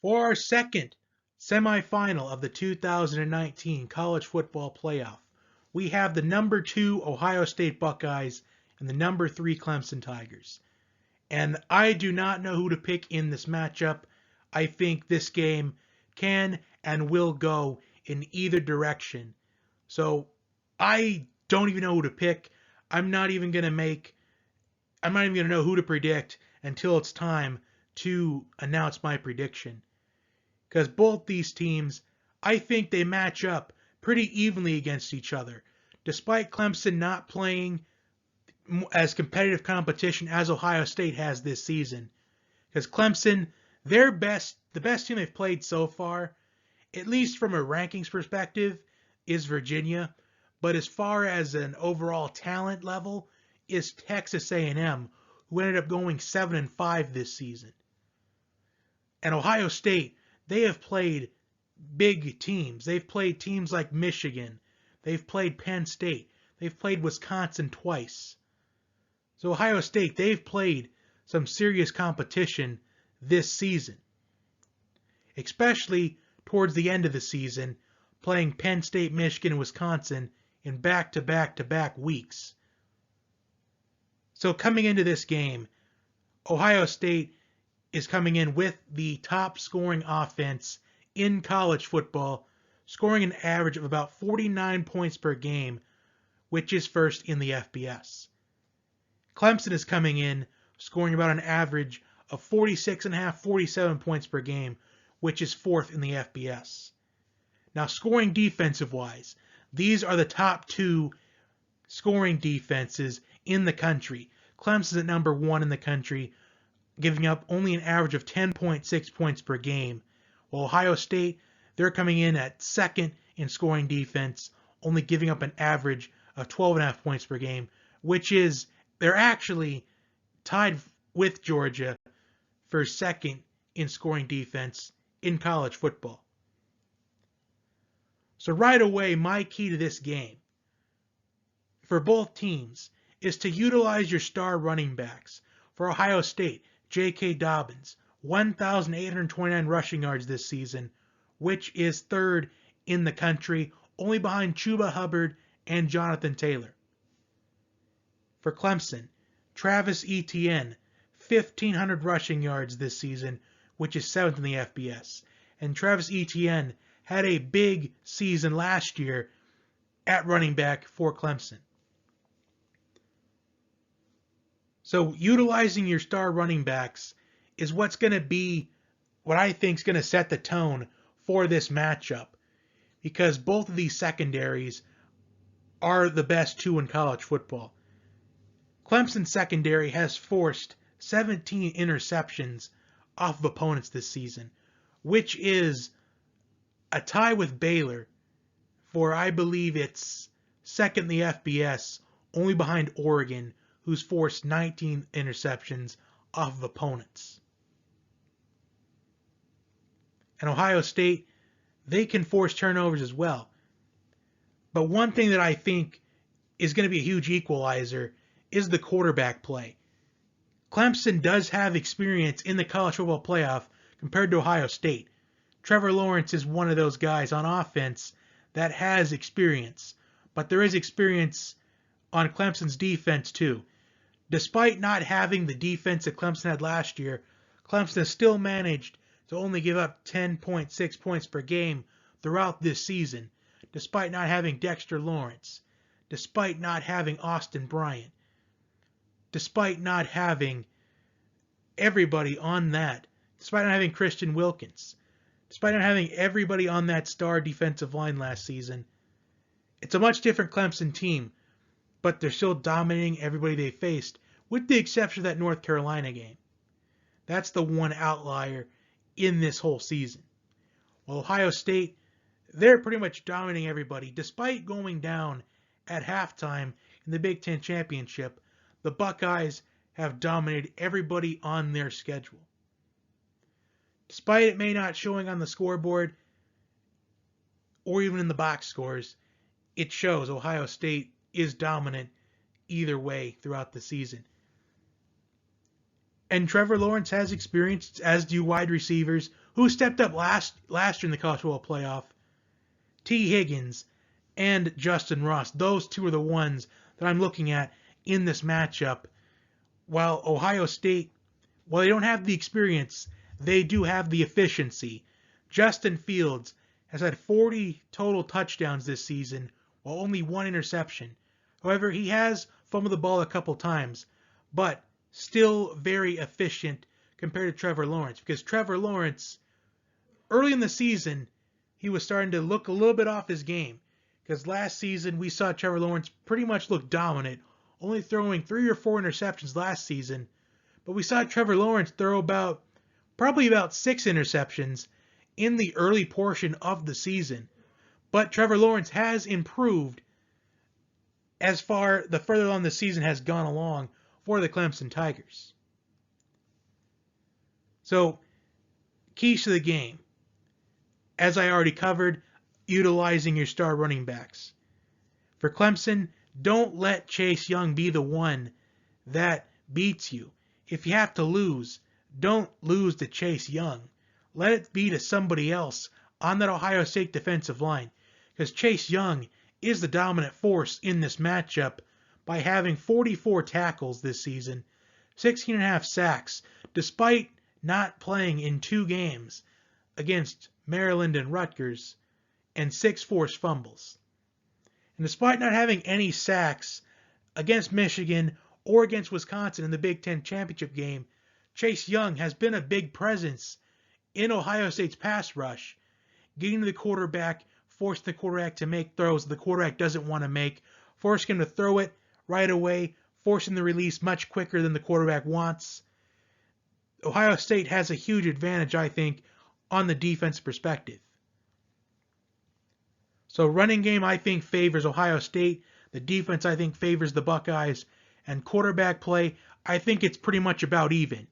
For our second semifinal of the 2019 college football playoff, we have the number 2 Ohio State Buckeyes and the number 3 Clemson Tigers. And I do not know who to pick in this matchup. I think this game can and will go in either direction. So I don't even know who to pick. I'm not even going to know who to predict until it's time to announce my prediction. Because both these teams, I think they match up pretty evenly against each other. Despite Clemson not playing as competitive competition as Ohio State has this season. Because Clemson, the best team they've played so far, at least from a rankings perspective, is Virginia. But as far as an overall talent level, is Texas A&M, who ended up going 7-5 this season. And Ohio State, they have played big teams. They've played teams like Michigan. They've played Penn State. They've played Wisconsin twice. So Ohio State, they've played some serious competition this season. Especially towards the end of the season, playing Penn State, Michigan, and Wisconsin in back-to-back-to-back weeks. So coming into this game, Ohio State is coming in with the top scoring offense in college football, scoring an average of about 49 points per game, which is first in the FBS. Clemson is coming in scoring about an average of 46.5, 47 points per game, which is fourth in the FBS. Now, scoring defensive-wise, these are the top 2 scoring defenses in the country. Clemson's at number 1 in the country, giving up only an average of 10.6 points per game. While Ohio State, they're coming in at second in scoring defense, only giving up an average of 12.5 points per game, which is, they're actually tied with Georgia for second in scoring defense in college football. So right away, my key to this game for both teams is to utilize your star running backs. For Ohio State, J.K. Dobbins, 1,829 rushing yards this season, which is third in the country, only behind Chuba Hubbard and Jonathan Taylor. For Clemson, Travis Etienne, 1,500 rushing yards this season, which is 7th in the FBS. And Travis Etienne had a big season last year at running back for Clemson. So utilizing your star running backs is what's going to be what I think is going to set the tone for this matchup, because both of these secondaries are the best 2 in college football. Clemson's secondary has forced 17 interceptions off of opponents this season, which is a tie with Baylor for, I believe it's second in the FBS, only behind Oregon, who's forced 19 interceptions off of opponents. And Ohio State, they can force turnovers as well. But one thing that I think is going to be a huge equalizer is the quarterback play. Clemson does have experience in the college football playoff compared to Ohio State. Trevor Lawrence is one of those guys on offense that has experience, but there is experience on Clemson's defense too. Despite not having the defense that Clemson had last year, Clemson has still managed to only give up 10.6 points per game throughout this season, despite not having Dexter Lawrence, despite not having Austin Bryant, despite not having everybody on that, despite not having Christian Wilkins, despite not having everybody on that star defensive line last season. It's a much different Clemson team, but they're still dominating everybody they faced, with the exception of that North Carolina game. That's the one outlier in this whole season. While Ohio State, they're pretty much dominating everybody. Despite going down at halftime in the Big Ten Championship, the Buckeyes have dominated everybody on their schedule. Despite it may not showing on the scoreboard or even in the box scores, it shows Ohio State is dominant either way throughout the season. And Trevor Lawrence has experience, as do wide receivers who stepped up last year in the college football playoff. T. Higgins and Justin Ross. Those two are the ones that I'm looking at in this matchup. While Ohio State, while they don't have the experience, they do have the efficiency. Justin Fields has had 40 total touchdowns this season, while only 1 interception. However, he has fumbled the ball a couple times, but still very efficient compared to Trevor Lawrence. Because Trevor Lawrence, early in the season, he was starting to look a little bit off his game. Because last season, we saw Trevor Lawrence pretty much look dominant, only throwing 3 or 4 interceptions last season. But we saw Trevor Lawrence throw probably about 6 interceptions in the early portion of the season. But Trevor Lawrence has improved the further along the season has gone along for the Clemson Tigers. So, keys to the game. As I already covered, utilizing your star running backs. For Clemson, don't let Chase Young be the one that beats you. If you have to lose, don't lose to Chase Young. Let it be to somebody else on that Ohio State defensive line. Because Chase Young is the dominant force in this matchup by having 44 tackles this season, 16.5 sacks, despite not playing in 2 games against Maryland and Rutgers, and 6 forced fumbles. And despite not having any sacks against Michigan or against Wisconsin in the Big Ten championship game, Chase Young has been a big presence in Ohio State's pass rush, getting to the quarterback, forcing the quarterback to make throws the quarterback doesn't want to make, forcing him to throw it right away, forcing the release much quicker than the quarterback wants. Ohio State has a huge advantage, I think, on the defense perspective. So running game, I think, favors Ohio State. The defense, I think, favors the Buckeyes. And quarterback play, I think it's pretty much about even.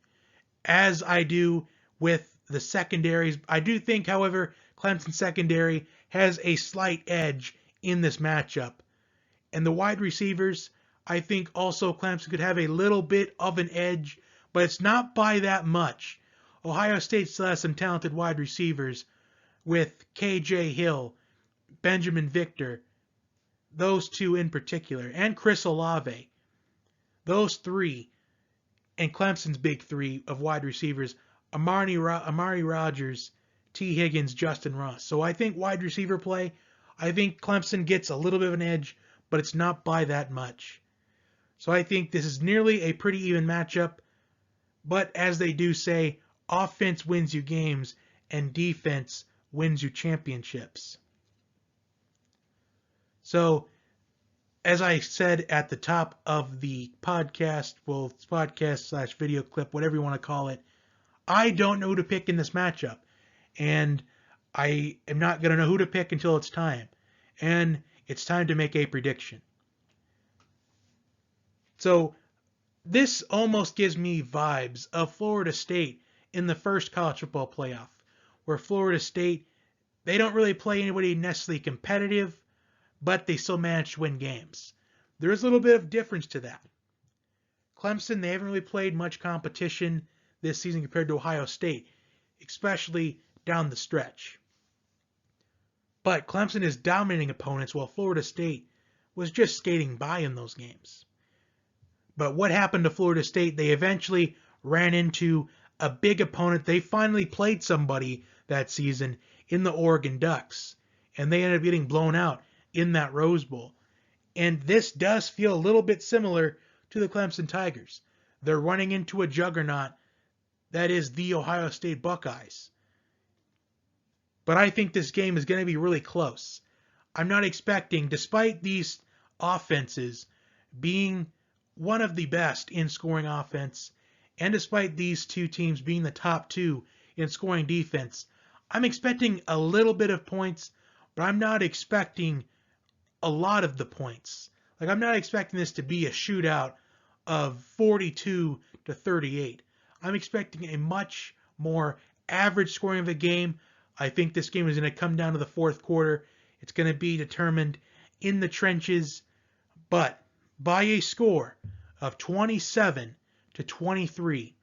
As I do with the secondaries. I do think, however, Clemson secondary has a slight edge in this matchup. And the wide receivers, I think also Clemson could have a little bit of an edge, but it's not by that much. Ohio State still has some talented wide receivers with K.J. Hill, Benjamin Victor, those 2 in particular, and Chris Olave. Those 3, and Clemson's big 3 of wide receivers, Amari Rodgers, T. Higgins, Justin Ross. So I think wide receiver play, I think Clemson gets a little bit of an edge, but it's not by that much. So I think this is nearly a pretty even matchup. But as they do say, offense wins you games and defense wins you championships. So, as I said at the top of the podcast, well, podcast / video clip, whatever you want to call it, I don't know who to pick in this matchup. And I am not going to know who to pick until it's time. And it's time to make a prediction. So, this almost gives me vibes of Florida State in the first college football playoff, where Florida State, they don't really play anybody necessarily competitive, but they still manage to win games. There is a little bit of difference to that. Clemson, they haven't really played much competition this season compared to Ohio State, especially down the stretch. But Clemson is dominating opponents while Florida State was just skating by in those games. But what happened to Florida State? They eventually ran into a big opponent. They finally played somebody that season in the Oregon Ducks, and they ended up getting blown out in that Rose Bowl. And this does feel a little bit similar to the Clemson Tigers. They're running into a juggernaut that is the Ohio State Buckeyes. But I think this game is going to be really close. I'm not expecting, despite these offenses being one of the best in scoring offense, and despite these 2 teams being the top 2 in scoring defense, I'm expecting a little bit of points, but I'm not expecting a lot of the points. Like, I'm not expecting this to be a shootout of 42-38. I'm expecting a much more average scoring of a game. I think this game is going to come down to the 4th quarter. It's going to be determined in the trenches, but by a score of 27-23,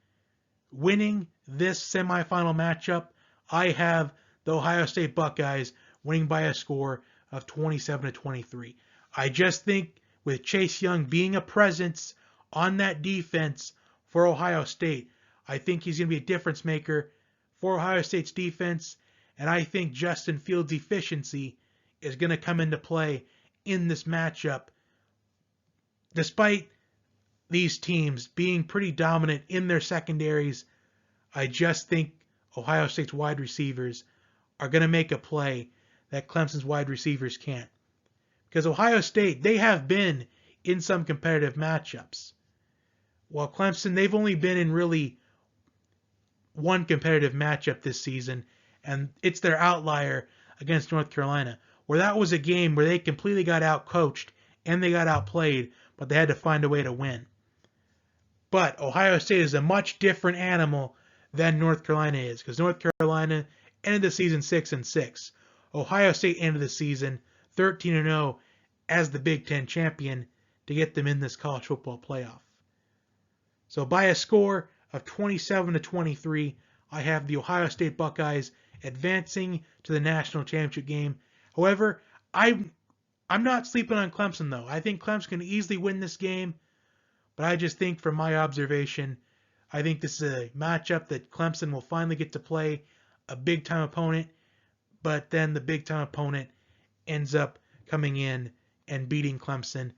winning this semifinal matchup, I have the Ohio State Buckeyes winning by a score of 27-23. I just think with Chase Young being a presence on that defense for Ohio State, I think he's going to be a difference maker for Ohio State's defense, and I think Justin Fields' efficiency is going to come into play in this matchup. Despite these teams being pretty dominant in their secondaries, I just think Ohio State's wide receivers are going to make a play that Clemson's wide receivers can't. Because Ohio State, they have been in some competitive matchups. While Clemson, they've only been in really one competitive matchup this season, and it's their outlier against North Carolina, where that was a game where they completely got out-coached and they got outplayed, but they had to find a way to win. But Ohio State is a much different animal than North Carolina is, because North Carolina ended the season 6-6. Ohio State ended the season 13-0 as the Big Ten champion to get them in this college football playoff. So by a score of 27-23, I have the Ohio State Buckeyes advancing to the national championship game. However, I'm not sleeping on Clemson, though. I think Clemson can easily win this game, but I just think from my observation, I think this is a matchup that Clemson will finally get to play a big-time opponent, but then the big-time opponent ends up coming in and beating Clemson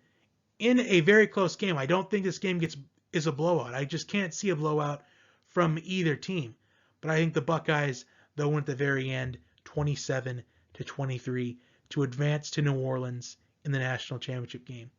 in a very close game. I don't think this game is a blowout. I just can't see a blowout from either team. But I think the Buckeyes, they'll win at the very end, 27-23, to advance to New Orleans in the national championship game.